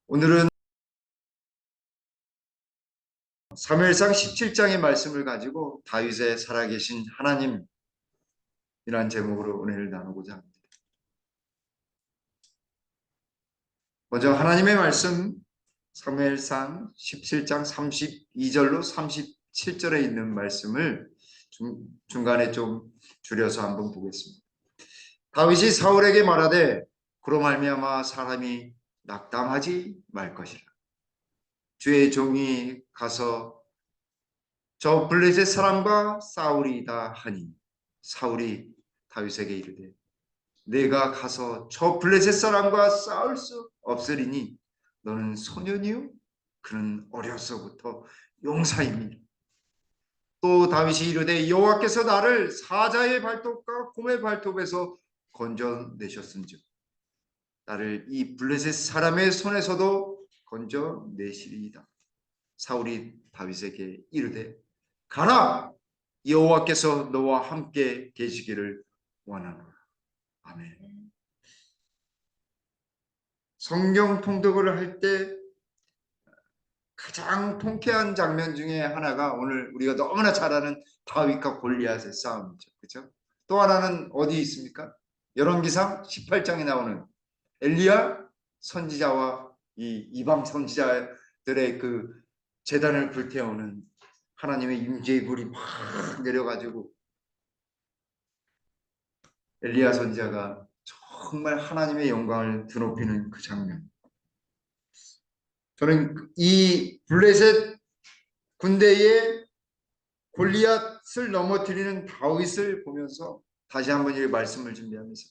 오늘은 사무엘상 17장의 말씀을 가지고 다윗의 살아계신 하나님이란 제목으로 은혜를 나누고자 합니다. 먼저 하나님의 말씀 사무엘상 17장 32절로 37절에 있는 말씀을 중간에 좀 줄여서 한번 보겠습니다. 다윗이 사울에게 말하되 그로 말미암아 사람이 낙담하지 말 것이라. 주의 종이 가서 저 블레셋 사람과 싸우리이다 하니 사울이 다윗에게 이르되 내가 가서 저 블레셋 사람과 싸울 수 없으리니 너는 소년이요 그는 어려서부터 용사입니다. 또 다윗이 이르되 여호와께서 나를 사자의 발톱과 곰의 발톱에서 건져내셨은즉 나를 이 블레셋 사람의 손에서도 건져내시리이다. 사울이 다윗에게 이르되 가라! 여호와께서 너와 함께 계시기를 원하노라. 아멘. 성경 통독을 할 때 가장 통쾌한 장면 중에 하나가 오늘 우리가 너무나 잘 아는 다윗과 골리앗의 싸움이죠. 그렇죠? 또 하나는 어디 있습니까? 열왕기상 18장에 나오는 엘리야 선지자와 이 이방 선지자들의 그 제단을 불태우는 하나님의 임재의 불이 막 내려가지고 엘리야 선지자가 정말 하나님의 영광을 드높이는 그 장면. 저는 이 블레셋 군대의 골리앗을 넘어뜨리는 다윗을 보면서 다시 한번 이 말씀을 준비하면서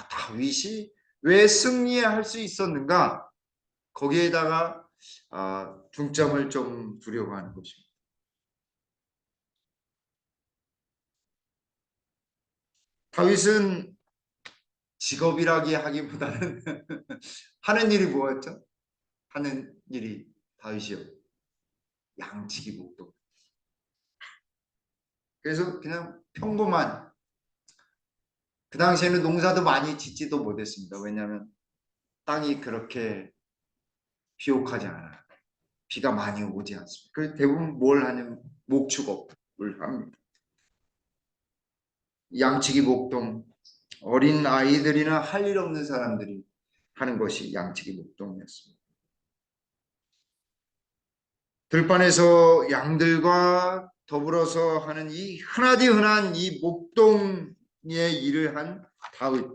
다윗이 왜 승리할 수 있었는가? 거기에다가 중점을 좀 두려고 하는 것입니다. 다윗은 직업이라기 하기보다는 하는 일이 뭐였죠? 하는 일이 다윗이요. 양치기 목동. 그래서 그냥 평범한, 그 당시에는 농사도 많이 짓지도 못했습니다. 왜냐하면 땅이 그렇게 비옥하지 않아요. 비가 많이 오지 않습니다. 그래서 대부분 뭘 하냐면 목축업을 합니다. 양치기 목동, 어린 아이들이나 할 일 없는 사람들이 하는 것이 양치기 목동이었습니다. 들판에서 양들과 더불어서 하는 이 흔하디 흔한 이 목동의 일을 한 다윗.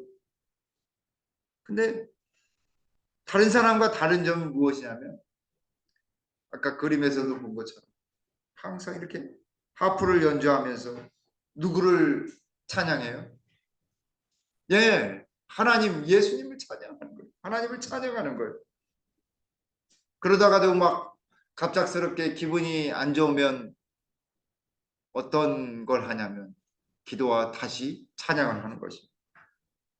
근데 다른 사람과 다른 점은 무엇이냐면 아까 그림에서도 본 것처럼 항상 이렇게 하프를 연주하면서 누구를 찬양해요? 예, 하나님, 예수님을 찬양하는 거예요. 하나님을 찬양하는 거예요. 그러다가도 막 갑작스럽게 기분이 안 좋으면 어떤 걸 하냐면 기도와 다시 찬양을 하는 것입니다.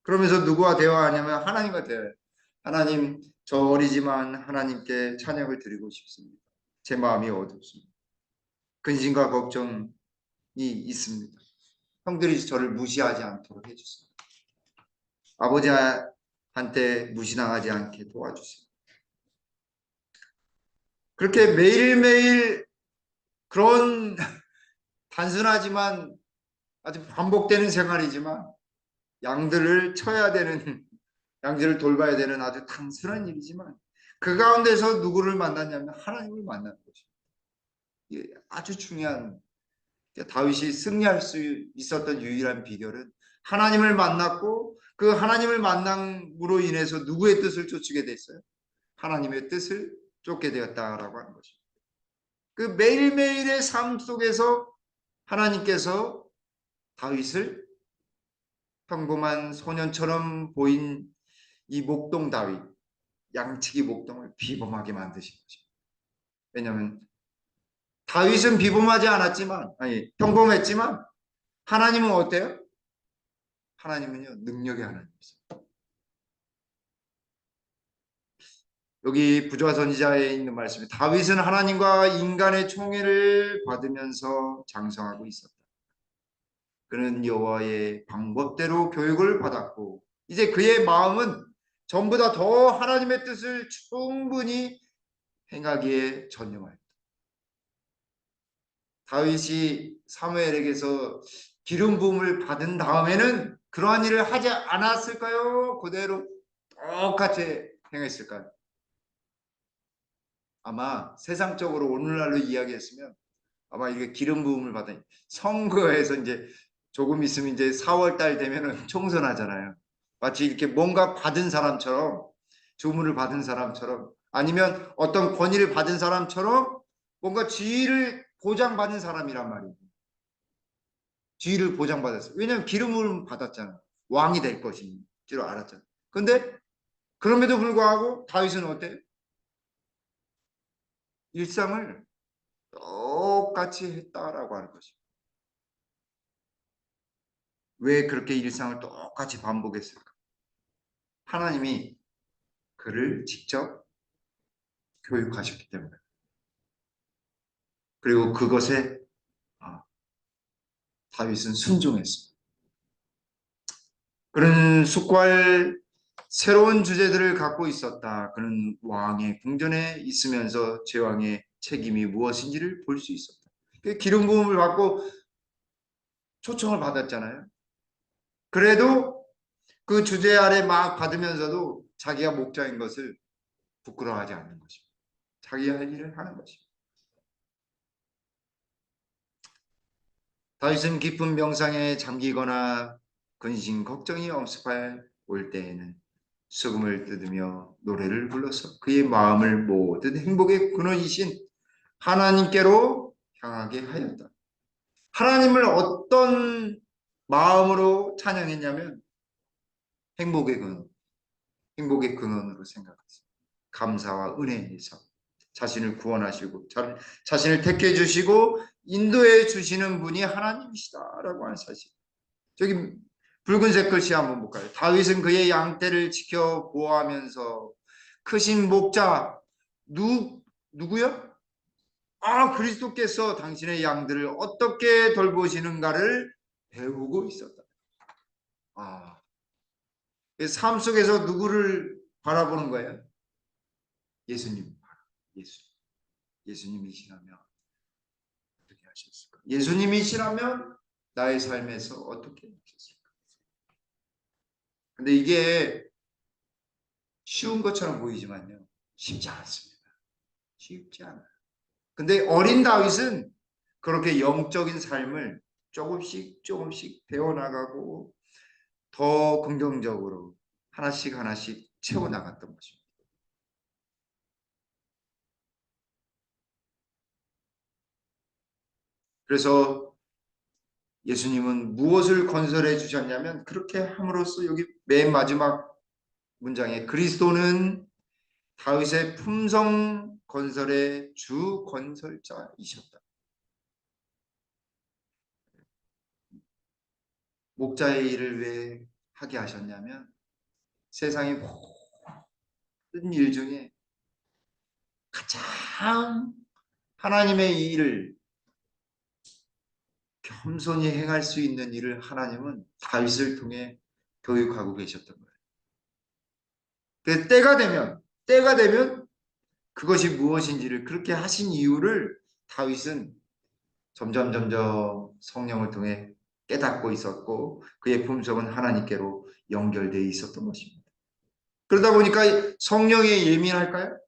그러면서 누구와 대화하냐면 하나님과 대화해요. 하나님, 저 어리지만 하나님께 찬양을 드리고 싶습니다. 제 마음이 어둡습니다. 근심과 걱정이 있습니다. 형들이 저를 무시하지 않도록 해주세요. 아버지한테 무시당하지 않게 도와주세요. 그렇게 매일매일 그런 단순하지만 아주 반복되는 생활이지만 양들을 쳐야 되는, 양들을 돌봐야 되는 아주 단순한 일이지만 그 가운데서 누구를 만났냐면 하나님을 만나는 것입니다. 이게 아주 중요한, 다윗이 승리할 수 있었던 유일한 비결은 하나님을 만났고 그 하나님을 만남으로 인해서 누구의 뜻을 쫓게 됐어요? 하나님의 뜻을 쫓게 되었다라고 하는 것입니다. 그 매일매일의 삶 속에서 하나님께서 다윗을 평범한 소년처럼 보인 이 목동 다윗, 양치기 목동을 비범하게 만드신 것입니다. 왜냐하면 다윗은 비범하지 않았지만, 평범했지만 하나님은 어때요? 하나님은요, 능력의 하나님이세요. 여기 부조화 선지자에 있는 말씀이 다윗은 하나님과 인간의 총애를 받으면서 장성하고 있었다. 그는 여호와의 방법대로 교육을 받았고 이제 그의 마음은 전부 다 더 하나님의 뜻을 충분히 행하기에 전념하였다. 다윗이 사무엘에게서 기름 부음을 받은 다음에는 그러한 일을 하지 않았을까요? 그대로 똑같이 행했을까요? 아마 세상적으로 오늘날로 이야기했으면 아마 이게 기름 부음을 받은 선거에서 이제 조금 있으면 이제 4월 달 되면은 총선하잖아요. 마치 이렇게 뭔가 받은 사람처럼 주문을 받은 사람처럼 아니면 어떤 권위를 받은 사람처럼 뭔가 지위를 보장받은 사람이란 말이에요. 지위를 보장받았어요. 왜냐하면 기름을 받았잖아. 왕이 될 것인 줄 알았잖아. 근데 그럼에도 불구하고 다윗은 어때? 일상을 똑같이 했다라고 하는 것이죠. 왜 그렇게 일상을 똑같이 반복했을까? 하나님이 그를 직접 교육하셨기 때문에. 그리고 그것에 다윗은 순종했습니다. 그런 숫과할 새로운 주제들을 갖고 있었다. 그는 왕의 궁전에 있으면서 제왕의 책임이 무엇인지를 볼 수 있었다. 기름 부음을 받고 초청을 받았잖아요. 그래도 그 주제 아래 막 받으면서도 자기가 목자인 것을 부끄러워하지 않는 것입니다. 자기 할 일을 하는 것입니다. 다윗은 깊은 명상에 잠기거나 근심 걱정이 엄습할 올 때에는 수금을 뜯으며 노래를 불러서 그의 마음을 모든 행복의 근원이신 하나님께로 향하게 하였다. 하나님을 어떤 마음으로 찬양했냐면 행복의 근원, 행복의 근원으로 생각했습니다. 감사와 은혜에서 자신을 구원하시고 자신을 택해 주시고 인도해 주시는 분이 하나님이시다라고 하는 사실. 저기 붉은색 글씨 한번 볼까요? 다윗은 그의 양떼를 지켜 보호하면서 크신 목자 누구요? 그리스도께서 당신의 양들을 어떻게 돌보시는가를 배우고 있었다. 아, 삶 속에서 누구를 바라보는 거예요? 예수님. 예수. 예수님이시라면 어떻게 하셨을까? 예수님이시라면 나의 삶에서 어떻게 하셨을까? 근데 이게 쉬운 것처럼 보이지만요. 쉽지 않습니다. 쉽지 않아요. 근데 어린 다윗은 그렇게 영적인 삶을 조금씩 조금씩 배워나가고 더 긍정적으로 하나씩 하나씩 채워나갔던 것입니다. 그래서 예수님은 무엇을 건설해 주셨냐면 그렇게 함으로써 여기 맨 마지막 문장에 그리스도는 다윗의 품성 건설의 주 건설자이셨다. 목자의 일을 왜 하게 하셨냐면 세상의 모든 일 중에 가장 하나님의 일을 겸손히 행할 수 있는 일을 하나님은 다윗을 통해 교육하고 계셨던 거예요. 그래서 때가 되면 그것이 무엇인지를 그렇게 하신 이유를 다윗은 점점 성령을 통해 깨닫고 있었고 그의 품성은 하나님께로 연결되어 있었던 것입니다. 그러다 보니까 성령에 예민할까요?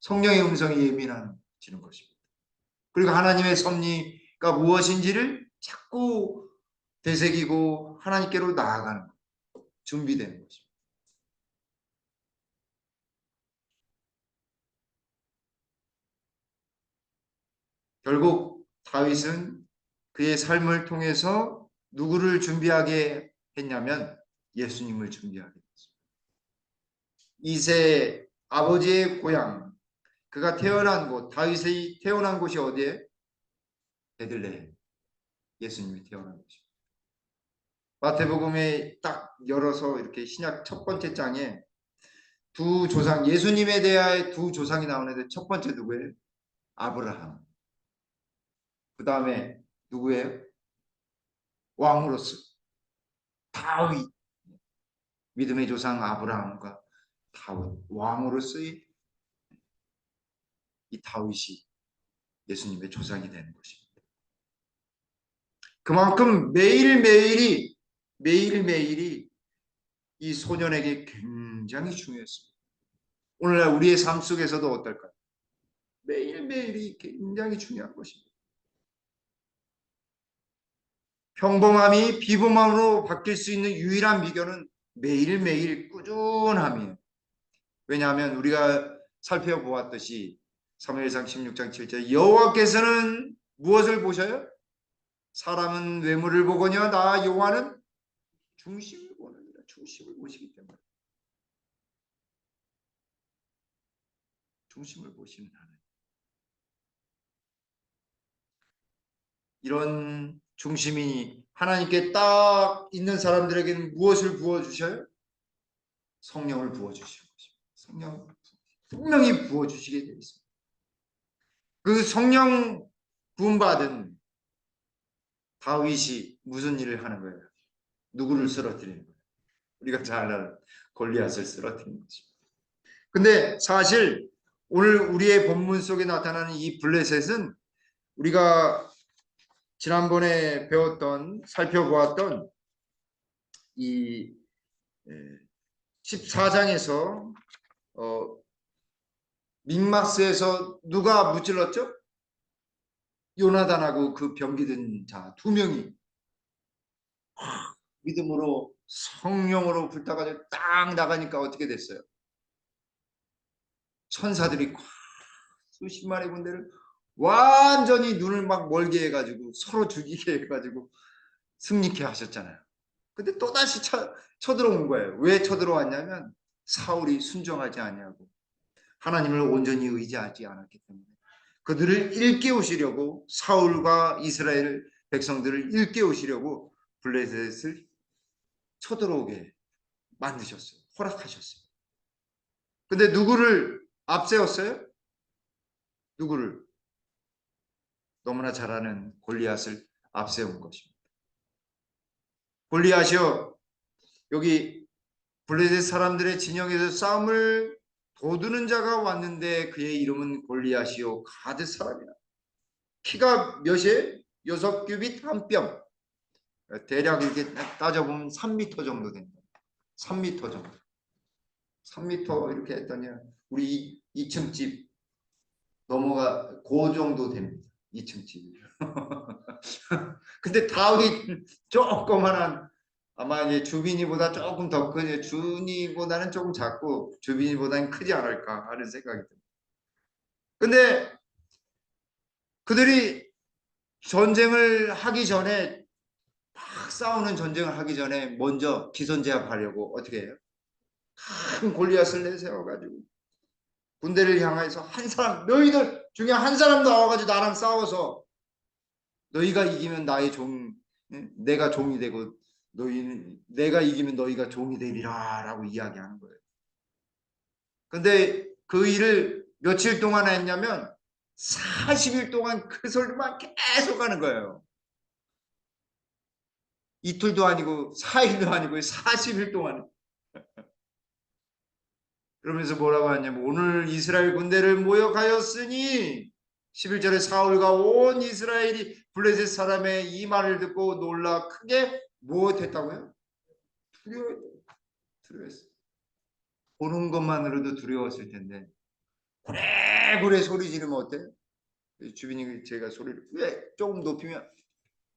성령의 음성에 예민해지는 것입니다. 그리고 하나님의 섭리가 무엇인지를 자꾸 되새기고 하나님께로 나아가는 준비되는 것입니다. 결국 다윗은 그의 삶을 통해서 누구를 준비하게 했냐면 예수님을 준비하게 했습니다. 이세 아버지의 고향, 그가 태어난 곳, 다윗이 태어난 곳이 어디에? 베들레헴. 예수님이 태어난 곳입니다. 마태복음에 딱 열어서 이렇게 신약 첫 번째 장에 두 조상, 예수님에 대하여 두 조상이 나오는데 첫 번째 누구예요? 아브라함. 그 다음에 누구예요? 왕으로서 다윗. 믿음의 조상 아브라함과 다윗 왕으로서의 이 다윗이 예수님의 조상이 되는 것입니다. 그만큼 매일매일이 이 소년에게 굉장히 중요했습니다. 오늘날 우리의 삶 속에서도 어떨까요? 매일매일이 굉장히 중요한 것입니다. 평범함이 비범함으로 바뀔 수 있는 유일한 비결은 매일매일 꾸준함이에요. 왜냐하면 우리가 살펴보았듯이 사무엘상 16장 7절 여호와께서는 무엇을 보셔요? 사람은 외모를 보거니와 나 여호와는 중심을 보느니라. 중심을 보시기 때문에 중심을 보시는 하나님. 이런 중심이 하나님께 딱 있는 사람들에게는 무엇을 부어주셔요? 성령을 부어주시는 것입니다. 성령 분명히 부어주시게 되어 있습니다. 그 성령 부음받은 다윗이 무슨 일을 하는 거예요? 누구를 쓰러뜨리는 거예요? 우리가 잘 아는 골리앗을 쓰러뜨리는 것입니다. 근데 사실 오늘 우리의 본문 속에 나타나는 이 블레셋은 우리가 지난번에 살펴보았던 이 14장에서 믹마스에서 누가 무찔렀죠? 요나단하고 그 병기든 자 두 명이 믿음으로 성령으로 불타가지고 딱 나가니까 어떻게 됐어요? 천사들이 수십만의 군대를 완전히 눈을 막 멀게 해가지고 서로 죽이게 해가지고 승리케 하셨잖아요. 근데 또다시 쳐들어온 거예요. 왜 쳐들어왔냐면 사울이 순종하지 아니하고 하나님을 온전히 의지하지 않았기 때문에 그들을 일깨우시려고 사울과 이스라엘 백성들을 일깨우시려고 블레셋을 쳐들어오게 만드셨어요. 허락하셨어요. 근데 누구를 앞세웠어요? 누구를? 너무나 잘 아는 골리앗을 앞세운 것입니다. 골리앗이요, 여기 블레셋 사람들의 진영에서 싸움을 도두는 자가 왔는데 그의 이름은 골리앗이요 가드 사람이라. 키가 몇이에요? 6규빗 한 뼘. 대략 이렇게 따져보면 3m 정도 됩니다. 3m 정도. 3m 이렇게 했더니 우리 2층 집 넘어가 그 정도 됩니다. 2층 집이. 근데 다윗 조그만한 아마 이제 주빈이보다 조금 더 큰 준이보다는 조금 작고 주빈이보다는 크지 않을까 하는 생각이 듭니다. 근데 그들이 전쟁을 하기 전에 막 싸우는 전쟁을 하기 전에 먼저 기선제압하려고 어떻게 해요? 큰 골리앗을 내세워가지고 군대를 향해서 한 사람 너희들 중에 한 사람 나와가지고 나랑 싸워서 너희가 이기면 나의 종 내가 종이 되고 너희는 내가 이기면 너희가 종이 되리라 라고 이야기하는 거예요. 근데 그 일을 며칠 동안 했냐면 40일 동안 그 소리만 계속 하는 거예요. 이틀도 아니고 4일도 아니고 40일 동안. 그러면서 뭐라고 하냐면 오늘 이스라엘 군대를 모욕하였으니 11절에 사울과 온 이스라엘이 블레셋 사람의 이 말을 듣고 놀라 크게 무엇했다고요? 두려워했어요. 보는 것만으로도 두려웠을 텐데 고래고래 소리 지르면 어때요? 주빈이 제가 소리를 왜 조금 높이면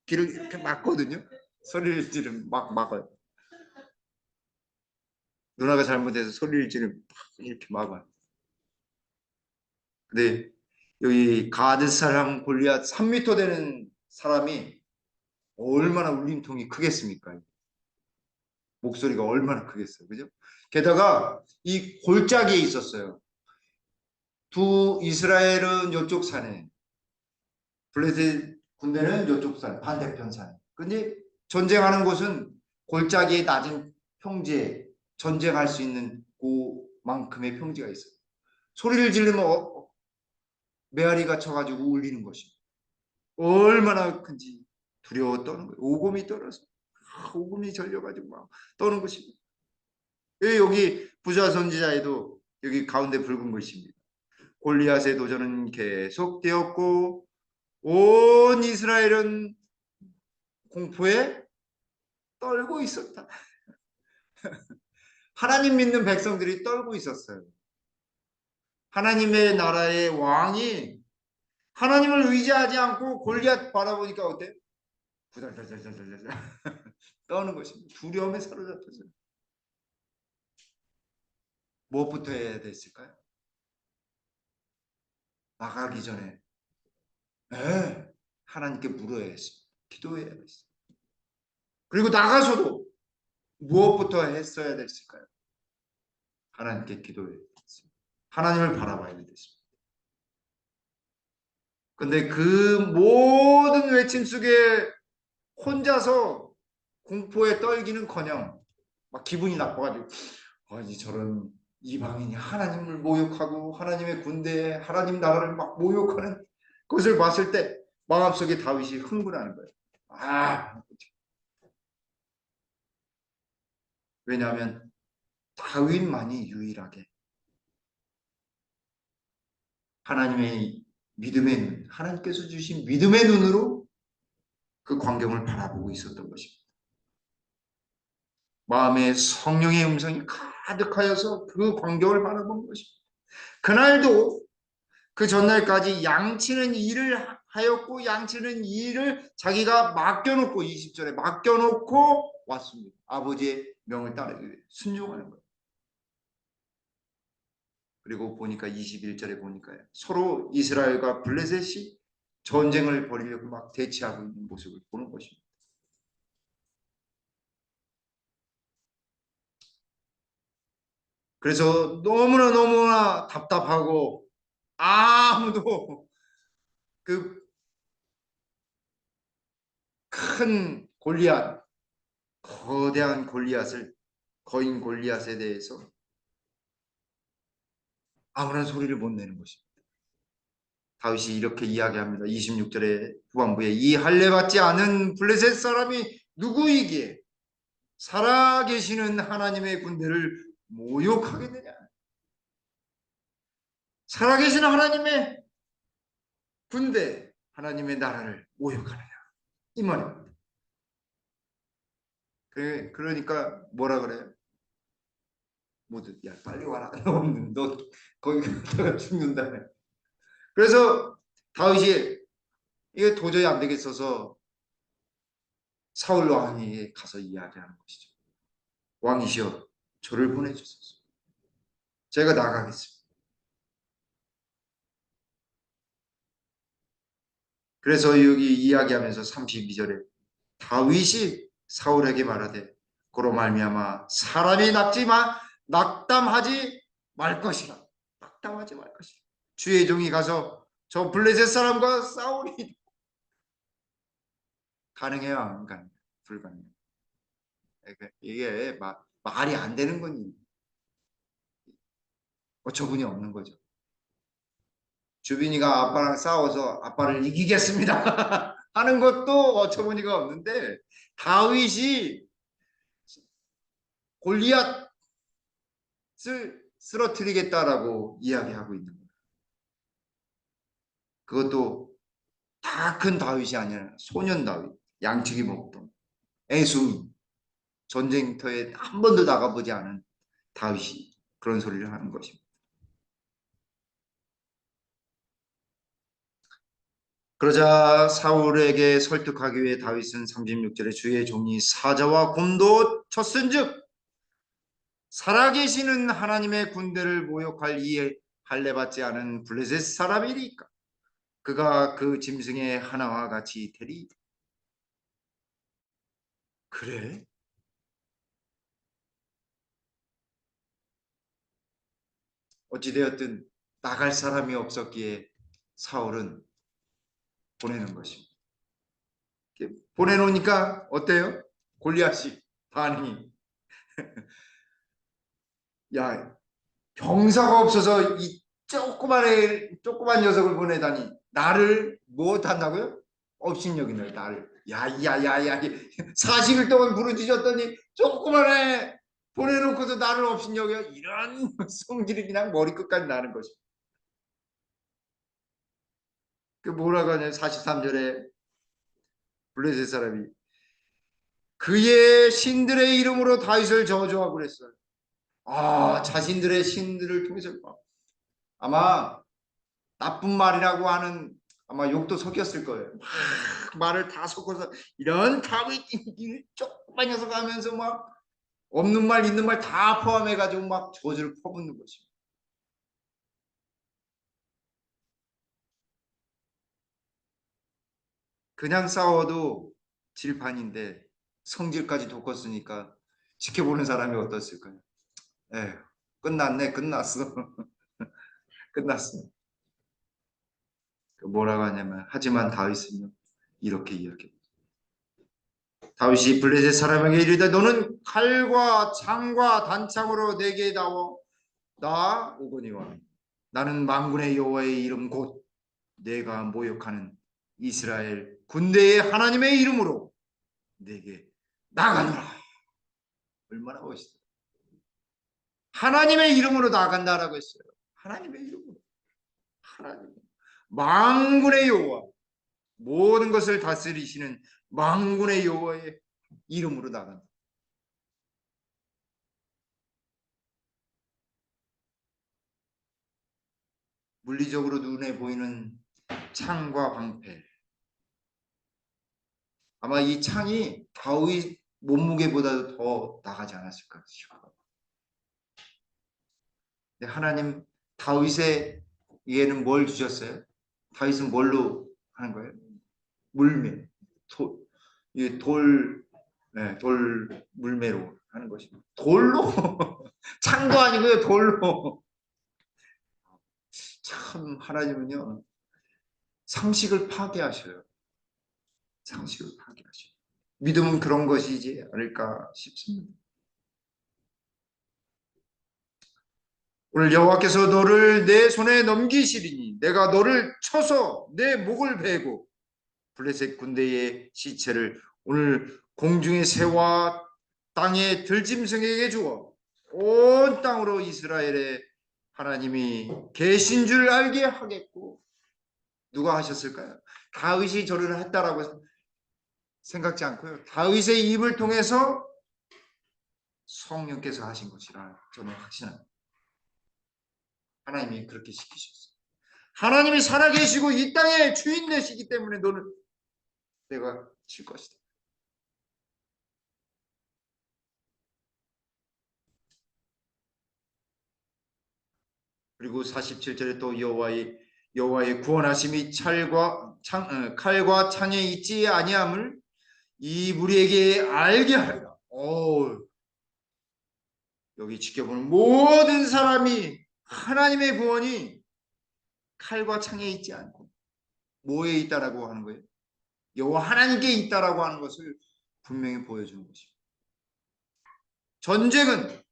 귀를 이렇게 막거든요. 소리를 지르면 막 막아요. 누나가 잘못해서 소리를 지르면 이렇게 막아요. 근데 여기 가드 사람 골리앗 3m 되는 사람이 얼마나 울림통이 크겠습니까? 목소리가 얼마나 크겠어요. 그죠? 게다가 이 골짜기에 있었어요. 두 이스라엘은 이쪽 산에 블레셋 군대는 이쪽 산 반대편 산에. 근데 전쟁하는 곳은 골짜기의 낮은 평지에 전쟁할 수 있는 그만큼의 평지가 있어요. 소리를 지르면 메아리가 쳐가지고 울리는 것입니다. 얼마나 큰지 두려워 떠는 거예요. 오금이 떨어서 오금이 절려가지고 막 떠는 것입니다. 여기 부자 선지자에도 여기 가운데 붉은 글씨입니다. 골리앗의 도전은 계속되었고 온 이스라엘은 공포에 떨고 있었다. 하나님 믿는 백성들이 떨고 있었어요. 하나님의 나라의 왕이 하나님을 의지하지 않고 골리앗 바라보니까 어때? 부달달달달달달 떠는 것입니다. 두려움에 사로잡혀서. 무엇부터 해야 됐을까요? 나가기 전에 하나님께 물어야 했습니다. 기도해야 했습니다. 그리고 나가서도 무엇부터 했어야 됐을까요? 하나님께 기도해야 됐습니다. 하나님을 바라봐야 됐습니다. 근데 그 모든 외침 속에 혼자서 공포에 떨기는커녕 막 기분이 나빠가지고 아니 저런 이방인이 하나님을 모욕하고 하나님의 군대에 하나님 나라를 막 모욕하는 것을 봤을 때 마음속에 다윗이 흥분하는 거예요. 왜냐하면 다윗만이 유일하게 하나님의 믿음의 눈, 하나님께서 주신 믿음의 눈으로 그 광경을 바라보고 있었던 것입니다. 마음에 성령의 음성이 가득하여서 그 광경을 바라본 것입니다. 그날도 그 전날까지 양치는 일을 하였고 양치는 일을 자기가 맡겨놓고 20절에 맡겨놓고 왔습니다. 아버지의 명을 따르기 위해 순종하는 거예요. 그리고 보니까 21절에 보니까요. 서로 이스라엘과 블레셋이 전쟁을 벌이려고 막 대치하고 있는 모습을 보는 것입니다. 그래서 너무나 답답하고 아무도 그 큰 골리앗, 거대한 골리앗을 거인 골리앗에 대해서 아무런 소리를 못 내는 것입니다. 다윗이 이렇게 이야기합니다. 26절에 후반부에 이 할례받지 않은 블레셋 사람이 누구이기에 살아계시는 하나님의 군대를 모욕하겠느냐. 살아계시는 하나님의 군대, 하나님의 나라를 모욕하느냐. 이 말입니다. 그러니까 뭐라 그래요? 모두 야 빨리 와라. 너 거기 갔다가 죽는다. 그래서 다윗이 이게 도저히 안 되겠어서 사울 왕에게 가서 이야기하는 것이죠. 왕이시여 저를 보내주소서. 제가 나가겠습니다. 그래서 여기 이야기하면서 32절에 다윗이 사울에게 말하되 그로 말미암아 사람이 낙담하지 말 것이라. 낙담하지 말 것이라. 주의 종이 가서 저 블레셋 사람과 싸우리. 가능해요? 안 가능해요? 불가능해요. 이게 말이 안 되는 건 어처구니 없는 거죠. 주빈이가 아빠랑 싸워서 아빠를 이기겠습니다 하는 것도 어처구니가 없는데 다윗이 골리앗을 쓰러뜨리겠다라고 이야기하고 있는 거예요. 그것도 다 큰 다윗이 아니라 소년 다윗, 양치기 먹던 애송이, 전쟁터에 한 번도 나가보지 않은 다윗이 그런 소리를 하는 것입니다. 그러자 사울에게 설득하기 위해 다윗은 36절에 주의 종이 사자와 곰도 쳤은즉 살아계시는 하나님의 군대를 모욕할 이 할례받지 않은 블레셋 사람이니까 그가 그 짐승의 하나와 같이 되리. 그래? 어찌되었든 나갈 사람이 없었기에 사울은 보내는 것입니다. 보내놓으니까 어때요? 골리앗이 반응이 야 병사가 없어서 이 조그만 녀석을 보내다니 나를 무엇한다고요? 업신여기네 나를 야야야야 40일 동안 부르짖었더니 조그만해 보내놓고도 나를 없인 여겨. 이런 성질이 그냥 머리끝까지 나는 것입니다. 그 뭐라고 하냐 43절에 블레셋 사람이 그의 신들의 이름으로 다윗을 저주하고 그랬어요. 자신들의 신들을 통해서 아마 나쁜 말이라고 하는 아마 욕도 섞였을 거예요. 막 말을 다 섞어서 이런 다윗 조그만 녀석 하면서 막 없는 말 있는 말 다 포함해가지고 막 저주를 퍼붓는 것입니다. 그냥 싸워도 질판인데 성질까지 돋궜으니까 지켜보는 사람이 어떻을까요? 에휴, 끝났네, 끝났어. 끝났어. 뭐라고 하냐면 하지만 다윗은요 이렇게 이야기합니다. 다윗이 블레셋 사람에게 이르되 너는 칼과 창과 단창으로 내게 나 오거니와 나는 만군의 여호와의 이름 곧 내가 모욕하는 이스라엘 군대의 하나님의 이름으로 내게 나가노라. 얼마나 멋있어요. 하나님의 이름으로 나간다라고 했어요. 하나님의 이름으로. 하나님. 만군의 여호와 모든 것을 다스리시는 만군의 여호와의 이름으로 나간다. 물리적으로 눈에 보이는 창과 방패. 아마 이 창이 다윗 몸무게보다도 더 나가지 않았을까 싶어요. 하나님 다윗의 얘는 뭘 주셨어요? 다윗은 뭘로 하는 거예요? 물매, 돌 물매로 하는 것입니다. 돌로 창도 아니고요, 돌로. 참 하나님은요 상식을 파괴하셔요. 상식을 파괴하셔요. 믿음은 그런 것이지 않을까 싶습니다. 오늘 여호와께서 너를 내 손에 넘기시리니 내가 너를 쳐서 내 목을 베고 블레셋 군대의 시체를 오늘 공중의 새와 땅의 들짐승에게 주어 온 땅으로 이스라엘의 하나님이 계신 줄 알게 하겠고. 누가 하셨을까요? 다윗이 저를 했다라고 생각지 않고요. 다윗의 입을 통해서 성령께서 하신 것이라 저는 확신합니다. 하나님이 그렇게 시키셨어요. 하나님이 살아계시고 이 땅의 주인 되시기 때문에 너는 내가 칠 것이다. 그리고 47절에 또 여호와의 구원하심이 칼과 창에 있지 아니함을 이 무리에게 알게 하리라. 여기 지켜보는 모든 사람이 하나님의 구원이 칼과 창에 있지 않고 뭐에 있다라고 하는 거예요? 여호와 하나님께 있다라고 하는 것을 분명히 보여주는 것입니다. 전쟁은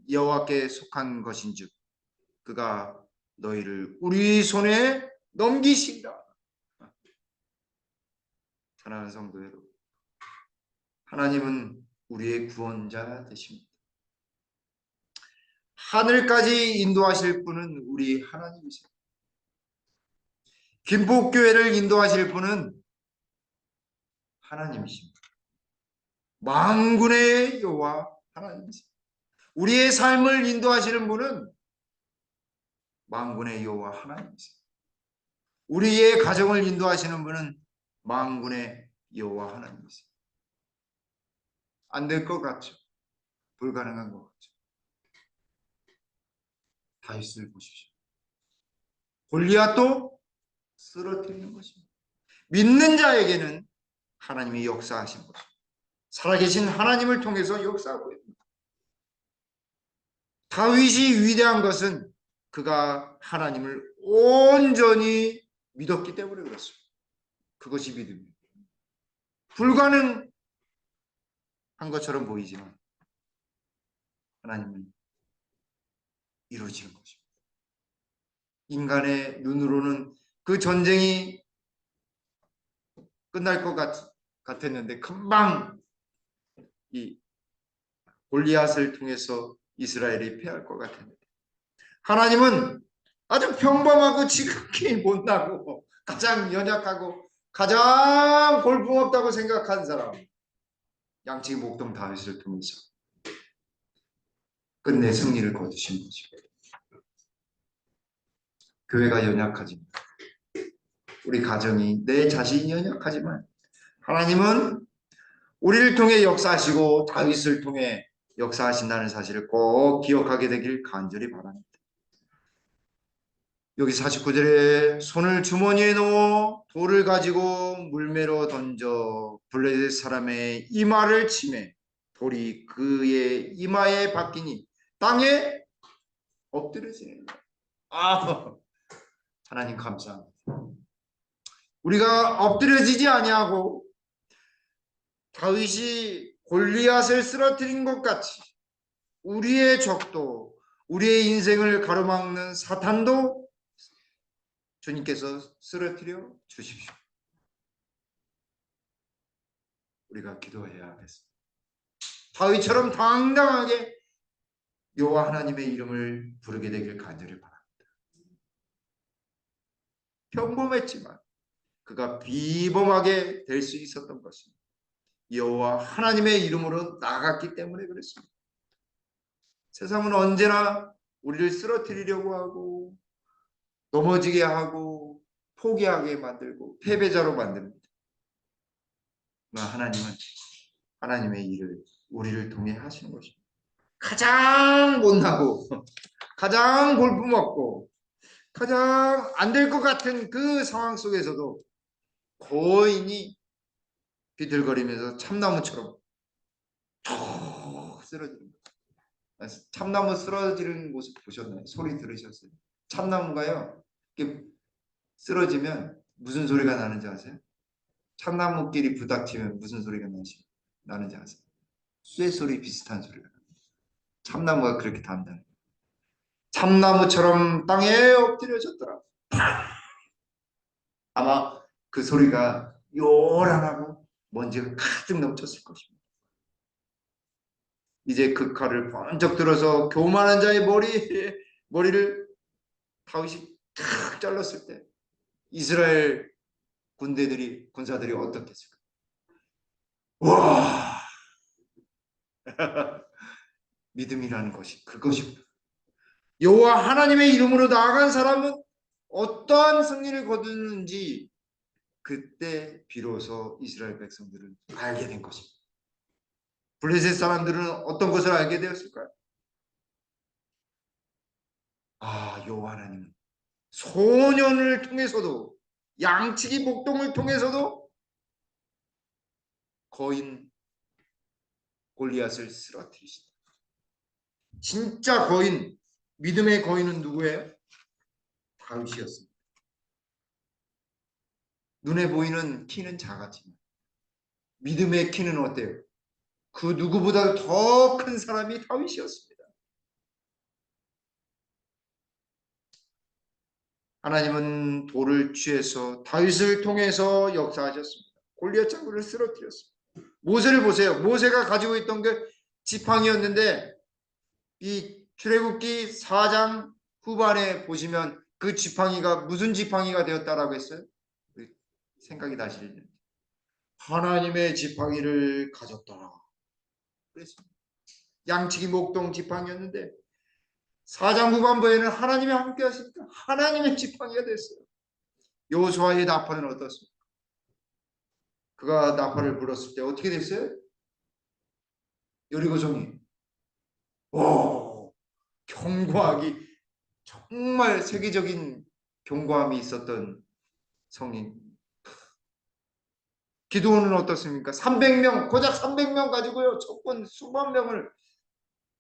여호와께 속한 것인즉 그가 너희를 우리 손에 넘기시리라. 사랑하는 성도 여러분, 하나님은 우리의 구원자 되십니다. 하늘까지 인도하실 분은 우리 하나님이십니다. 김포교회를 인도하실 분은 하나님이십니다. 만군의 여호와 하나님이십니다. 우리의 삶을 인도하시는 분은 만군의 여호와 하나님이십니다. 우리의 가정을 인도하시는 분은 만군의 여호와 하나님이십니다. 안 될 것 같죠? 불가능한 것 같죠? 다윗을 보십시오. 골리앗도 쓰러뜨리는 것입니다. 믿는 자에게는 하나님이 역사하신 것입니다. 살아계신 하나님을 통해서 역사하고 있습니다. 다윗이 위대한 것은 그가 하나님을 온전히 믿었기 때문에 그렇습니다. 그것이 믿음입니다. 불가능한 것처럼 보이지만 하나님은 이루어지는 것입니다. 인간의 눈으로는 그 전쟁이 끝날 것 같았는데 금방 이 골리앗을 통해서 이스라엘이 패할 것 같았는데 하나님은 아주 평범하고 지극히 못나고 가장 연약하고 가장 볼품없다고 생각한 사람 양치기 목동 다윗을 통해서 끝내 승리를 거두신 거죠. 교회가 연약하지만 우리 가정이 내 자신이 연약하지만 하나님은 우리를 통해 역사하시고 다윗을 통해 역사하신다는 사실을 꼭 기억하게 되길 간절히 바랍니다. 여기 49절에 손을 주머니에 넣어 돌을 가지고 물매로 던져 블레셋 사람의 이마를 치매 돌이 그의 이마에 박히니 땅에 엎드려지는 거예요. 아, 하나님 감사합니다. 우리가 엎드려지지 아니하고 다윗이 골리앗을 쓰러뜨린 것 같이 우리의 적도 우리의 인생을 가로막는 사탄도 주님께서 쓰러뜨려 주십시오. 우리가 기도해야 하겠습니다. 다윗처럼 당당하게 여호와 하나님의 이름을 부르게 되길 간절히 바랍니다. 평범했지만 그가 비범하게 될 수 있었던 것입니다. 여호와 하나님의 이름으로 나갔기 때문에 그렇습니다. 세상은 언제나 우리를 쓰러뜨리려고 하고 넘어지게 하고 포기하게 만들고 패배자로 만듭니다. 그러나 하나님은 하나님의 일을 우리를 통해 하시는 것입니다. 가장 못나고 가장 볼품없고 가장 안 될 것 같은 그 상황 속에서도 거인이 비틀거리면서 참나무처럼 툭 쓰러지는 거예요. 참나무 쓰러지는 모습 보셨나요? 소리 들으셨어요? 참나무가요 이렇게 쓰러지면 무슨 소리가 나는지 아세요? 참나무끼리 부닥치면 무슨 소리가 나는지 아세요? 쇠소리 비슷한 소리가 나요. 참나무가 그렇게 단단해요. 참나무처럼 땅에 엎드려졌더라. 아마 그 소리가 요란하고 먼지가 가득 넘쳤을 것입니다. 이제 그 칼을 번쩍 들어서 교만한 자의 머리를 다윗이 탁 잘랐을 때 이스라엘 군사들이 어떻겠을까? 와! 믿음이라는 것이 그것입니다. 여호와 하나님의 이름으로 나아간 사람은 어떠한 승리를 거두는지 그때 비로소 이스라엘 백성들은 알게 된 것입니다. 블레셋 사람들은 어떤 것을 알게 되었을까요? 아, 여호와 하나님은 소년을 통해서도 양치기 목동을 통해서도 거인 골리앗을 쓰러뜨리신다. 진짜 거인, 믿음의 거인은 누구예요? 다윗이었습니다. 눈에 보이는 키는 작았지만 믿음의 키는 어때요? 그 누구보다 더 큰 사람이 다윗이었습니다. 하나님은 돌을 취해서 다윗을 통해서 역사하셨습니다. 골리앗 장군을 쓰러뜨렸습니다. 모세를 보세요. 모세가 가지고 있던 게 지팡이였는데 이 출애굽기 4장 후반에 보시면 그 지팡이가 무슨 지팡이가 되었다라고 했어요? 생각이 나시죠? 하나님의 지팡이를 가졌더라. 그랬습니다. 양치기 목동 지팡이였는데 4장 후반부에는 하나님이 함께 하시니까 하나님의 지팡이가 됐어요. 여호수아의 나팔은 어떻습니까? 그가 나팔을 불었을 때 어떻게 됐어요? 여리고성이 경고하기 정말 세계적인 경고함이 있었던 성인. 기드온은 어떻습니까? 300명 고작 300명 가지고요 적군 수만 명을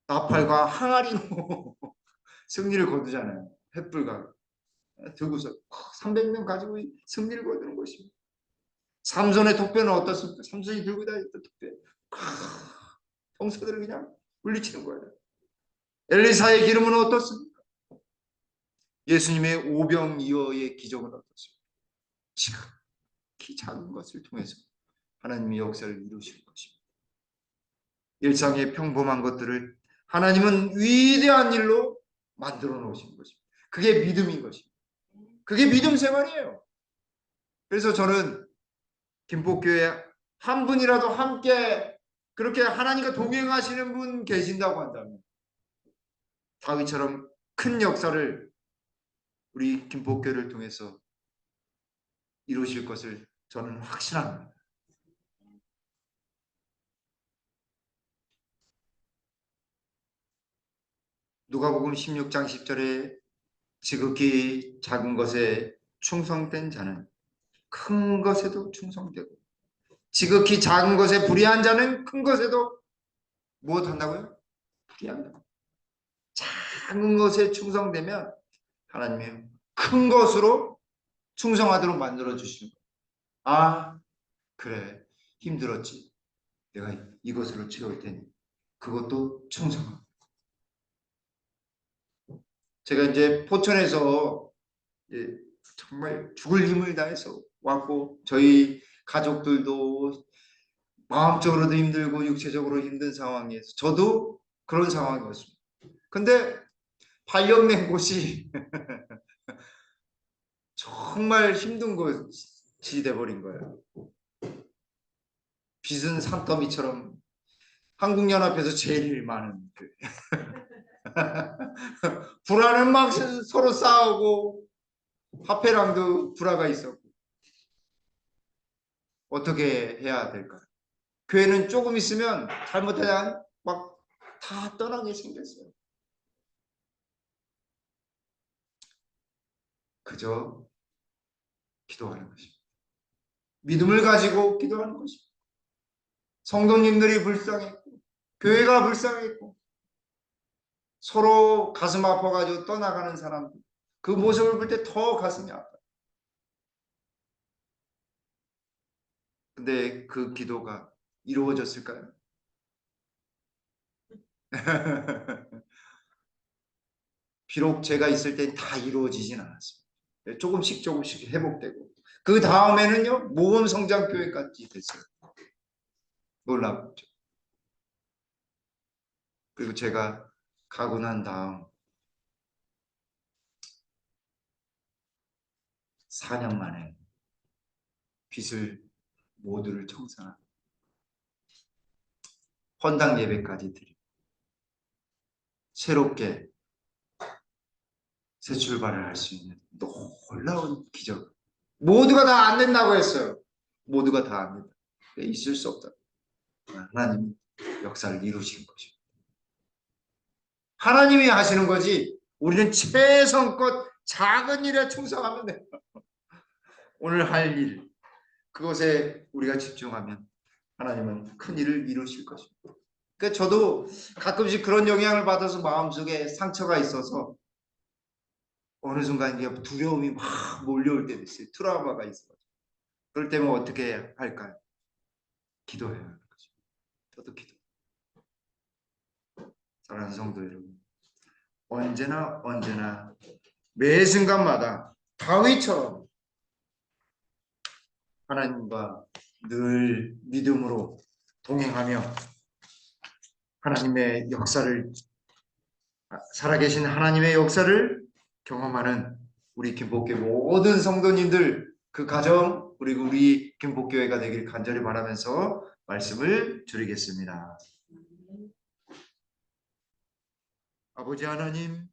나팔과 항아리로 승리를 거두잖아요. 횃불과 들고서 300명 가지고 승리를 거두는 것입니다. 삼손의 독배는 어떻습니까? 삼손이 들고 다녔던 독배. 형사들을 그냥 물리치는 거예요. 엘리사의 기름은 어떻습니까? 예수님의 오병이어의 기적은 어떻습니까? 지극히 작은 것을 통해서 하나님의 역사를 이루시는 것입니다. 일상의 평범한 것들을 하나님은 위대한 일로 만들어 놓으신 것입니다. 그게 믿음인 것입니다. 그게 믿음 생활이에요. 그래서 저는 김포교회 한 분이라도 함께 그렇게 하나님과 동행하시는 분 계신다고 한다면 다윗처럼 큰 역사를 우리 김포교회를 통해서 이루실 것을 저는 확신합니다. 누가복음 16장 10절에 지극히 작은 것에 충성된 자는 큰 것에도 충성되고 지극히 작은 것에 불의한 자는 큰 것에도 무엇 한다고요? 불의한다. 작은 것에 충성되면 하나님이 큰 것으로 충성하도록 만들어 주시는 거예요. 아, 그래. 힘들었지. 내가 이것으로 채울 테니 그것도 충성하고. 제가 이제 포천에서 정말 죽을 힘을 다해서 왔고 저희 가족들도 마음적으로도 힘들고 육체적으로 힘든 상황에서 저도 그런 상황이었습니다. 근데 발령낸 곳이 정말 힘든 곳이 돼버린 거예요. 빚은 산더미처럼 한국연합에서 제일 많은 불화는 막 서로 싸우고 화폐랑도 불화가 있었고 어떻게 해야 될까요? 교회는 조금 있으면 잘못하면 막 다 떠나게 생겼어요. 그저 기도하는 것입니다. 믿음을 가지고 기도하는 것입니다. 성도님들이 불쌍했고 교회가 불쌍했고 서로 가슴 아파가지고 떠나가는 사람들 그 모습을 볼 때 더 가슴이 아파요. 근데 그 기도가 이루어졌을까요? 비록 제가 있을 땐 다 이루어지진 않았습니다. 조금씩 조금씩 회복되고 그 다음에는요 모범 성장 교회까지 됐어요. 놀랍죠. 그리고 제가 가고 난 다음 4년 만에 빚을 모두를 청산한 헌당 예배까지 드리고 새롭게 새 출발을 할 수 있는 놀라운 기적. 모두가 다 안 된다고 했어요. 모두가 다 안 된다. 있을 수 없다. 하나님 역사를 이루신 것입니다. 하나님이 하시는 거지 우리는 최선껏 작은 일에 충성하면 돼요. 오늘 할 일, 그것에 우리가 집중하면 하나님은 큰 일을 이루실 것입니다. 그러니까 저도 가끔씩 그런 영향을 받아서 마음속에 상처가 있어서 어느 순간 이게 두려움이 막 몰려올 때도 있어요. 트라우마가 있어요. 그럴 때면 어떻게 할까요? 기도해야 하는 거죠. 저도 기도. 사랑하는 성도 여러분, 언제나 매 순간마다 다윗처럼 하나님과 늘 믿음으로 동행하며 하나님의 역사를 살아계신 하나님의 역사를 경험하는 우리 김포교회 모든 성도님들 그 가정 그리고 우리 김포교회가 되길 간절히 바라면서 말씀을 드리겠습니다. 아버지 하나님,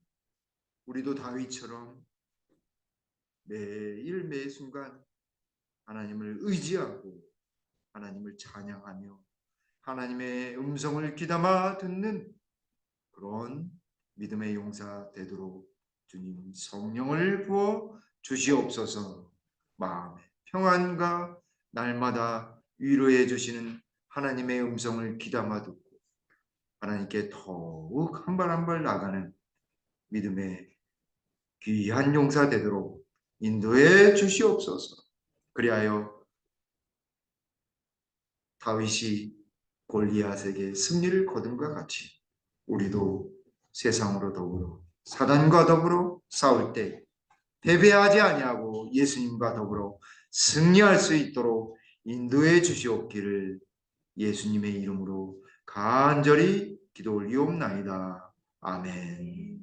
우리도 다윗처럼 매일 매 순간 하나님을 의지하고 하나님을 찬양하며 하나님의 음성을 귀담아 듣는 그런 믿음의 용사 되도록 주님 성령을 부어 주시옵소서. 마음의 평안과 날마다 위로해 주시는 하나님의 음성을 귀담아 듣고 하나님께 더욱 한 발 한 발 나가는 믿음의 귀한 용사 되도록 인도해 주시옵소서. 그리하여 다윗이 골리앗에게 승리를 거둔 것 같이 우리도 세상으로 더불어 사단과 더불어 싸울 때 패배하지 아니하고 예수님과 더불어 승리할 수 있도록 인도해 주시옵기를 예수님의 이름으로 간절히 기도 올리옵나이다. 아멘.